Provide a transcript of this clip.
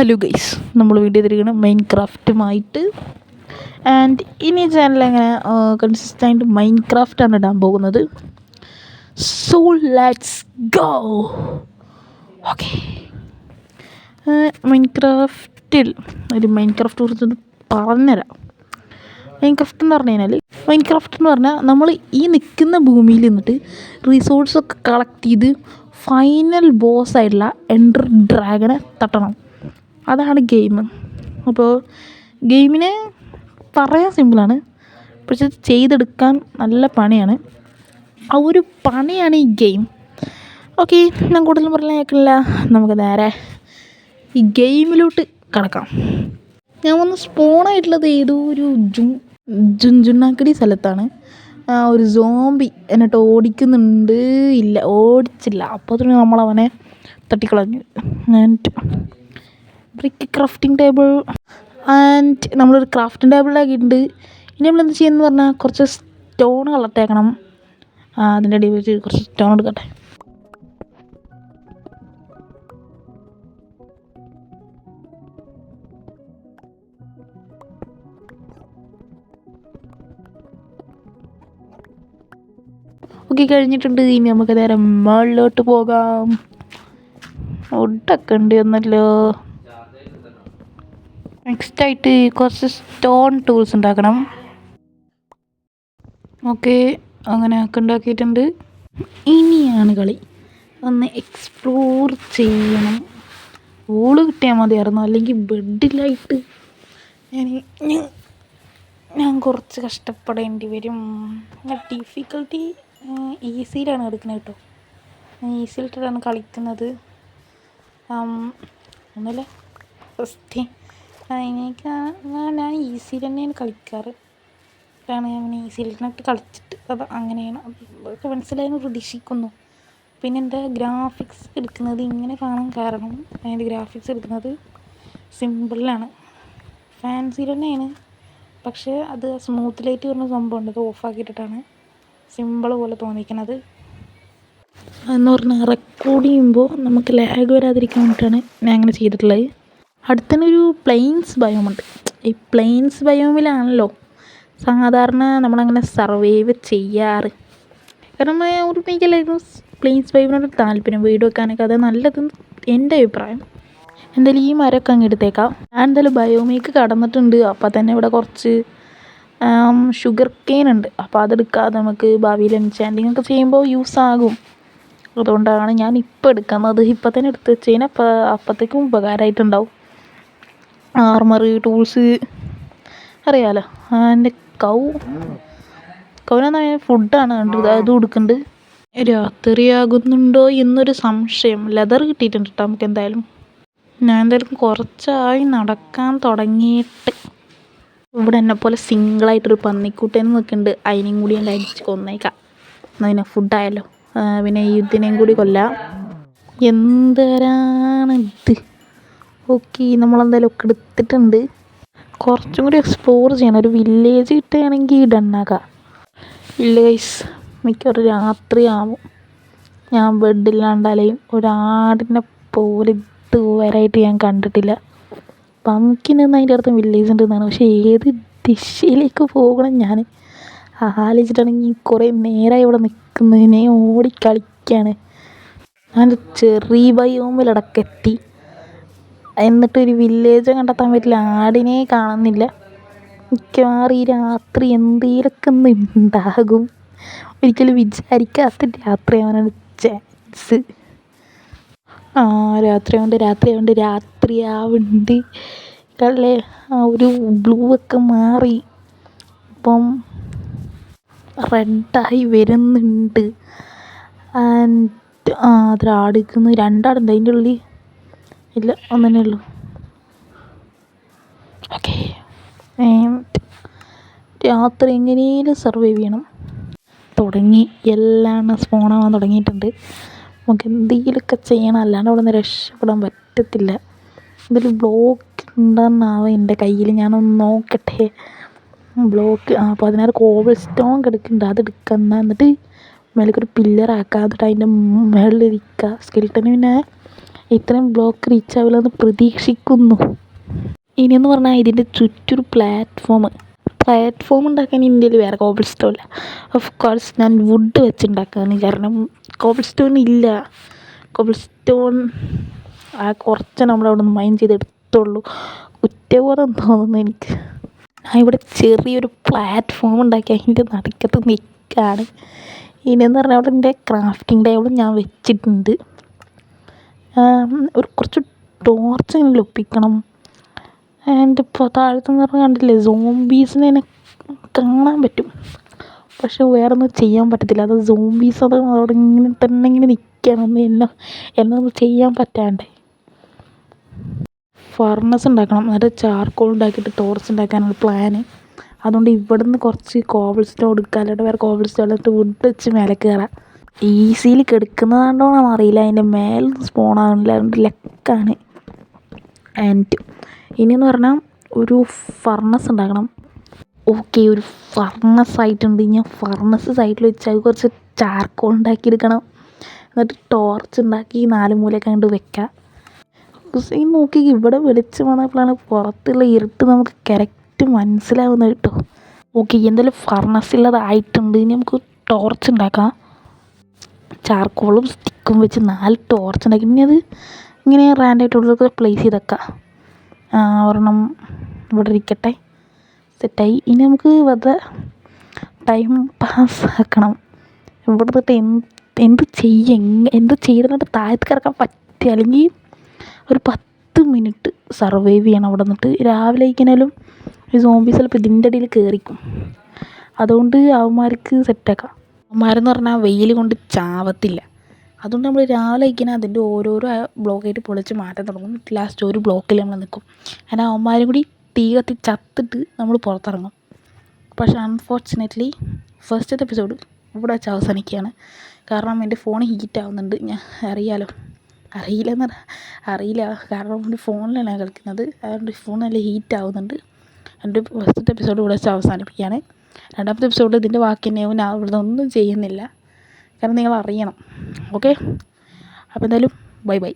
Hello guys, നമ്മൾ video തിരികണം മൈൻക്രാഫ്റ്റുമായിട്ട്. And ഇനി channel എങ്ങനെ കൺസിസ്റ്റൻ്റ് മൈൻക്രാഫ്റ്റാണ് ഇടാൻ പോകുന്നത്. So let's go. ഓക്കെ, മൈൻക്രാഫ്റ്റിൽ ഒരു മൈൻക്രാഫ്റ്റ് കുറിച്ചൊന്ന് പറഞ്ഞുതരാം. മൈൻക്രാഫ്റ്റ് എന്ന് പറഞ്ഞു കഴിഞ്ഞാൽ നമ്മൾ ഈ നിൽക്കുന്ന ഭൂമിയിൽ നിന്നിട്ട് റിസോഴ്സൊക്കെ കളക്ട് ചെയ്ത് ഫൈനൽ ബോസ്സായിട്ടുള്ള എൻഡർ ഡ്രാഗനെ തട്ടണം. അതാണ് ഗെയിം. അപ്പോൾ ഗെയിമിനെ പറയാൻ സിമ്പിളാണ്, പക്ഷെ ചെയ്തെടുക്കാൻ നല്ല പണിയാണ്. ആ ഒരു പണിയാണ് ഈ ഗെയിം. ഓക്കെ, ഞാൻ കൂടുതലും പറഞ്ഞാൽ കേൾക്കില്ല, നമുക്ക് നേരെ ഈ ഗെയിമിലോട്ട് കടക്കാം. ഞാൻ വന്ന് സ്പോണായിട്ടുള്ളത് ഏതോ ഒരു ജുണ്ണാക്കടി സ്ഥലത്താണ്. ഒരു സോംബി എന്നിട്ട് ഓടിക്കുന്നുണ്ട്. ഇല്ല, ഓടിച്ചില്ല. അപ്പോൾ തന്നെ നമ്മളവനെ തട്ടിക്കളഞ്ഞു. And brick crafting table and നമ്മളൊരു ക്രാഫ്റ്റിംഗ് ടേബിളിലാക്കിയിട്ടുണ്ട്. ഇനി നമ്മളെന്ത് ചെയ്യുമെന്ന് പറഞ്ഞാൽ കുറച്ച് സ്റ്റോൺ കളട്ടേക്കണം. അതിൻ്റെ ഇടയിൽ വെച്ച് കുറച്ച് സ്റ്റോൺ എടുക്കട്ടെ. ഓക്കെ, കഴിഞ്ഞിട്ടുണ്ട്. ഇനി നമുക്ക് നേരെ മുകളിലോട്ട് പോകാം. ഒട്ടൊക്കെ ഉണ്ട് എന്നല്ലോ. നെക്സ്റ്റായിട്ട് കുറച്ച് സ്റ്റോൺ ടൂൾസ് ഉണ്ടാക്കണം. ഓക്കെ, അങ്ങനെയൊക്കെ ഉണ്ടാക്കിയിട്ടുണ്ട്. ഇനിയാണ് കളി. ഒന്ന് എക്സ്പ്ലോർ ചെയ്യണം. വോള് കിട്ടിയാൽ മതിയായിരുന്നു, അല്ലെങ്കിൽ ബെഡിലായിട്ട് ഞാൻ കുറച്ച് കഷ്ടപ്പെടേണ്ടി വരും. ഡിഫിക്കൽട്ടി ഈസിയിലാണ് എടുക്കുന്നത് കേട്ടോ. ഈസിയിലിട്ടാണ് കളിക്കുന്നത്. ഒന്നുമില്ല, ഫസ്റ്റ് ഞാൻ ഈസിയിൽ തന്നെയാണ് കളിക്കാറ്. കാരണം ഞാൻ ഈസിയിലിട്ട് കളിച്ചിട്ട് അത് അങ്ങനെയാണ്. അതൊക്കെ മനസ്സിലായെന്ന് പ്രതീക്ഷിക്കുന്നു. പിന്നെ എൻ്റെ ഗ്രാഫിക്സ് എടുക്കുന്നത് ഇങ്ങനെ കാണാൻ കാരണം, അതിൻ്റെ ഗ്രാഫിക്സ് എടുക്കുന്നത് സിമ്പിളിലാണ്. ഫാൻസി തന്നെയാണ്, പക്ഷേ അത് സ്മൂത്ത് ലൈറ്റ് പറഞ്ഞ സംഭവമുണ്ട്, അത് ഓഫാക്കിയിട്ടിട്ടാണ് സിമ്പിൾ പോലെ തോന്നിക്കുന്നത്. എന്ന് പറഞ്ഞാൽ റെക്കോർഡ് ചെയ്യുമ്പോൾ നമുക്ക് ലാഗ് വരാതിരിക്കാൻ വേണ്ടിയിട്ടാണ് ഞാൻ അങ്ങനെ ചെയ്തിട്ടുള്ളത്. അടുത്തന്നെ ഒരു പ്ലെയിൻസ് ബയോമുണ്ട്. ഈ പ്ലെയിൻസ് ബയോമിലാണല്ലോ സാധാരണ നമ്മളങ്ങനെ സർവൈവ് ചെയ്യാറ്. കാരണം എനിക്കെല്ലാവർക്കും പ്ലെയിൻസ് ബയോമിനോട് താല്പര്യം, വീട് വെക്കാനൊക്കെ അത് നല്ലതെന്ന് എൻ്റെ അഭിപ്രായം. എന്തായാലും ഈ മരമൊക്കെ അങ്ങ് എടുത്തേക്കാം. ഞാൻ എന്തായാലും ബയോമിക്ക് കടന്നിട്ടുണ്ട്. അപ്പോൾ തന്നെ ഇവിടെ കുറച്ച് ഷുഗർ കെയിൻ ഉണ്ട്. അപ്പോൾ അതെടുക്കാതെ നമുക്ക് ഭാവിയിൽ എൻചാൻഡിങ് ഒക്കെ ചെയ്യുമ്പോൾ യൂസ് ആകും. അതുകൊണ്ടാണ് ഞാൻ ഇപ്പോൾ എടുക്കുന്നത്. ഇപ്പം തന്നെ എടുത്ത് വെച്ച് കഴിഞ്ഞാൽ അപ്പോഴത്തേക്കും ഉപകാരമായിട്ടുണ്ടാവും. ആർമർ, ടൂൾസ് അറിയാമല്ലോ. എൻ്റെ കൗനെന്താ ഫുഡാണ് കണ്ടത്, അത് കൊടുക്കുന്നുണ്ട്. രാത്രിയാകുന്നുണ്ടോ എന്നൊരു സംശയം. ലെതർ കിട്ടിയിട്ടുണ്ട് കേട്ടോ നമുക്ക്. എന്തായാലും ഞാൻ എന്തായാലും കുറച്ചായി നടക്കാൻ തുടങ്ങിയിട്ട്. ഇവിടെ എന്നെപ്പോലെ സിംഗിളായിട്ടൊരു പന്നിക്കൂട്ടേന് നിൽക്കുന്നുണ്ട്. അതിനെയും കൂടി ഞാൻ അടിച്ച് കൊന്നേക്കാം. എന്നതിനെ ഫുഡായല്ലോ. പിന്നെ ഇതിനെയും കൂടി കൊല്ലാം. എന്തരാണിത്? ഓക്കെ, നമ്മളെന്തായാലും ഒക്കെ എടുത്തിട്ടുണ്ട്. കുറച്ചും കൂടി എക്സ്പ്ലോർ ചെയ്യണം. ഒരു വില്ലേജ് കിട്ടുകയാണെങ്കിൽ ഡണ്ണാക്കാം. ഇല്ല ഗൈസ്, മിക്കവാറും രാത്രിയാവും. ഞാൻ ബെഡില്ലാണ്ടാലെയും ഒരാടിനെ പോലെ ഇതുവരെയായിട്ട് ഞാൻ കണ്ടിട്ടില്ല. പംകിനെന്ന് അതിൻ്റെ അർത്ഥം വില്ലേജ് ഉണ്ടെന്നാണ്. പക്ഷേ ഏത് ദിശയിലേക്ക് പോകണം ഞാൻ ആലോചിച്ചിട്ടാണെങ്കിൽ കുറേ നേരമായി ഇവിടെ നിൽക്കുന്നതിനെ ഓടിക്കളിക്കുകയാണ്. ഞാൻ ചെറിയ ബയോമിലടക്കെത്തി. എന്നിട്ടൊരു വില്ലേജ് കണ്ടെത്താൻ പറ്റില്ല. ആടിനെ കാണുന്നില്ല. മിക്കവാറും ഈ രാത്രി എന്തെങ്കിലുമൊക്കെ ഒന്ന് ഉണ്ടാകും. ഒരിക്കലും വിചാരിക്കാത്ത രാത്രിയാവാനാണ് ചാൻസ്. രാത്രിയാവുന്നുണ്ട് അല്ലേ. ഒരു ബ്ലൂ ഒക്കെ മാറി ഇപ്പം റെഡായി വരുന്നുണ്ട്. ആൻഡ് അതിലാടിക്കുന്നു. രണ്ടാടുണ്ട് അതിൻ്റെ ഉള്ളിൽ. ഇല്ല, ഒന്നെ ഉള്ളൂ. ഓക്കെ, രാത്രി എങ്ങനെയും സർവൈവ് ചെയ്യണം. തുടങ്ങി, എല്ലാം സ്പോണാവാൻ തുടങ്ങിയിട്ടുണ്ട്. നമുക്ക് എന്തെങ്കിലുമൊക്കെ ചെയ്യണം, അല്ലാണ്ട് അവിടെ നിന്ന് രക്ഷപ്പെടാൻ പറ്റത്തില്ല. എന്തെങ്കിലും ബ്ലോക്ക് ഉണ്ടെന്നാവും എൻ്റെ കയ്യിൽ. ഞാനൊന്ന് നോക്കട്ടെ. ബ്ലോക്ക് 16 കോബിൾ സ്റ്റോൺ കിടക്കുന്നുണ്ട്. അതെടുക്കുന്ന, എന്നിട്ട് മേലേക്കൊരു പില്ലറാക്കുക. എന്നിട്ട് അതിൻ്റെ മുകളിലിരിക്കുക. സ്കെൽട്ടന് പിന്നെ ഇത്രയും ബ്ലോക്ക് റീച്ച് ആവില്ലെന്ന് പ്രതീക്ഷിക്കുന്നു. ഇനിയെന്ന് പറഞ്ഞാൽ ഇതിൻ്റെ ചുറ്റൊരു പ്ലാറ്റ്ഫോം ഉണ്ടാക്കാൻ ഇന്ത്യയിൽ വേറെ കോബിൾ സ്റ്റോൺ ഇല്ല. ഓഫ് കോഴ്സ് ഞാൻ വുഡ് വെച്ചുണ്ടാക്കാന്ന്, കാരണം കോബിൾ സ്റ്റോൺ ഇല്ല. കോബിൾ സ്റ്റോൺ കുറച്ച് നമ്മളവിടെ നിന്ന് മൈൻഡ് ചെയ്തെടുത്തുള്ളൂ. കുറ്റബോധം തോന്നുന്നു എനിക്ക്. ഞാൻ ഇവിടെ ചെറിയൊരു പ്ലാറ്റ്ഫോം ഉണ്ടാക്കി അതിൻ്റെ നടുക്കത്ത് നിൽക്കുകയാണ്. ഇനിയെന്ന് പറഞ്ഞാൽ അവിടെ എൻ്റെ ക്രാഫ്റ്റിംഗ് ടേബിളും ഞാൻ വെച്ചിട്ടുണ്ട്. കുറച്ച് ടോർച്ച് ഇങ്ങനെ ഒപ്പിക്കണം. ആൻഡ് ഇപ്പോൾ താഴത്തെന്ന് പറഞ്ഞാൽ കണ്ടില്ലേ, സോംബീസിനെ കാണാൻ പറ്റും, പക്ഷെ വേറെ ഒന്നും ചെയ്യാൻ പറ്റത്തില്ല. അത് സോംബീസ് അത് അവിടെ ഇങ്ങനെ നിൽക്കണം, എന്നെ ഒന്നും ചെയ്യാൻ പറ്റാണ്ട്. ഫർണസ് ഉണ്ടാക്കണം, എന്നിട്ട് ചാർക്കോൾ ഉണ്ടാക്കിയിട്ട് ടോർച്ച് ഉണ്ടാക്കാനാണ് പ്ലാന്. അതുകൊണ്ട് ഇവിടെ നിന്ന് കുറച്ച് കോബിൾ സ്റ്റോൺ എടുക്കുക, അല്ലാണ്ട് വേറെ കോബിൾ സ്റ്റോൺ എടുത്ത് വുഡ് വെച്ച് മേലെ കയറാം. ഈസിയിൽ കെടുക്കുന്നതാണ്ടോന്നാണ് അറിയില്ല, അതിൻ്റെ മേലെ സ്പോണാകുന്നില്ല, അതുകൊണ്ട് ലക്കാണ്. ആൻഡ് ഇനിയെന്ന് പറഞ്ഞാൽ ഒരു ഫർണസ് ഉണ്ടാക്കണം. ഓക്കെ, ഒരു ഫർണസ് ആയിട്ടുണ്ട്. ഞാൻ ഫർണസ് സൈഡിൽ വെച്ചാൽ കുറച്ച് ചാർക്കോൾ ഉണ്ടാക്കിയെടുക്കണം, എന്നിട്ട് ടോർച്ച് ഉണ്ടാക്കി 4 മൂലയൊക്കെ കണ്ട് വെക്കാം. ഈ നോക്കി ഇവിടെ വെളിച്ചം വന്നപ്പോഴാണ് പുറത്തുള്ള ഇരുട്ട് നമുക്ക് കറക്റ്റ് മനസ്സിലാവുന്നത് കേട്ടോ. ഓക്കെ, എന്തായാലും ഫർണസ് ഉള്ളതായിട്ടുണ്ട്. ഇനി നമുക്ക് ടോർച്ച് ഉണ്ടാക്കാം. ചാർക്കോളും സ്റ്റിക്കും വെച്ച് 4 ടോർച്ച് ഉണ്ടാക്കി. ഇനി അത് ഇങ്ങനെ റാൻഡായിട്ടുള്ളതൊക്കെ പ്ലേസ് ചെയ്തേക്കാം. ഒരെണ്ണം ഇവിടെ ഇരിക്കട്ടെ, സെറ്റായി. ഇനി നമുക്ക് വെറുതെ ടൈം പാസ് ആക്കണം. ഇവിടെ തൊട്ട് എന്ത് ചെയ്തിട്ട് താഴത്ത് കിടക്കാൻ പറ്റുക, അല്ലെങ്കിൽ ഒരു 10 മിനിറ്റ് സർവൈവ് ചെയ്യണം അവിടെ നിന്നിട്ട്. രാവിലെ ആയിക്കഴിഞ്ഞാലും ഈ സോംബീസ് ചിലപ്പോൾ ഇതിൻ്റെ ഇടയിൽ കയറിക്കും. അതുകൊണ്ട് അവന്മാർക്ക് സെറ്റാക്കാം. അവന്മാരെന്ന് പറഞ്ഞാൽ വെയിൽ കൊണ്ട് ചാവത്തില്ല. അതുകൊണ്ട് നമ്മൾ രാവിലെ ആയിക്കഴിഞ്ഞാൽ അതിൻ്റെ ഓരോരോ ബ്ലോക്കായിട്ട് പൊളിച്ച് മാറ്റാൻ തുടങ്ങും. ലാസ്റ്റ് ഒരു ബ്ലോക്കിൽ നമ്മൾ നിൽക്കും. അങ്ങനെ അവന്മാരും കൂടി തീ കത്തി ചത്തിട്ട് നമ്മൾ പുറത്തിറങ്ങും. പക്ഷേ അൺഫോർച്ചുനേറ്റ്ലി ഫസ്റ്റത്തെ എപ്പിസോഡ് ഇവിടെ വെച്ച് അവസാനിക്കുകയാണ്. കാരണം എൻ്റെ ഫോൺ ഹീറ്റ് ആവുന്നുണ്ട്. ഞാൻ അറിയില്ല, കാരണം എൻ്റെ ഫോണിലാണ് കളിക്കുന്നത്. അതുകൊണ്ട് ഫോൺ നല്ല ഹീറ്റ് ആവുന്നുണ്ട്. എൻ്റെ ഫസ്റ്റത്തെ എപ്പിസോഡ് ഇവിടെ വെച്ച് അവസാനിപ്പിക്കുകയാണ്. രണ്ടാമത്തെ എപ്പിസോഡ് ഇതിൻ്റെ ബാക്കി തന്നെയാവും. ഞാൻ ഇവിടുന്ന് ഒന്നും ചെയ്യുന്നില്ല, കാരണം നിങ്ങൾ അറിയണം. ഓക്കെ, അപ്പോൾ എന്തായാലും ബൈ.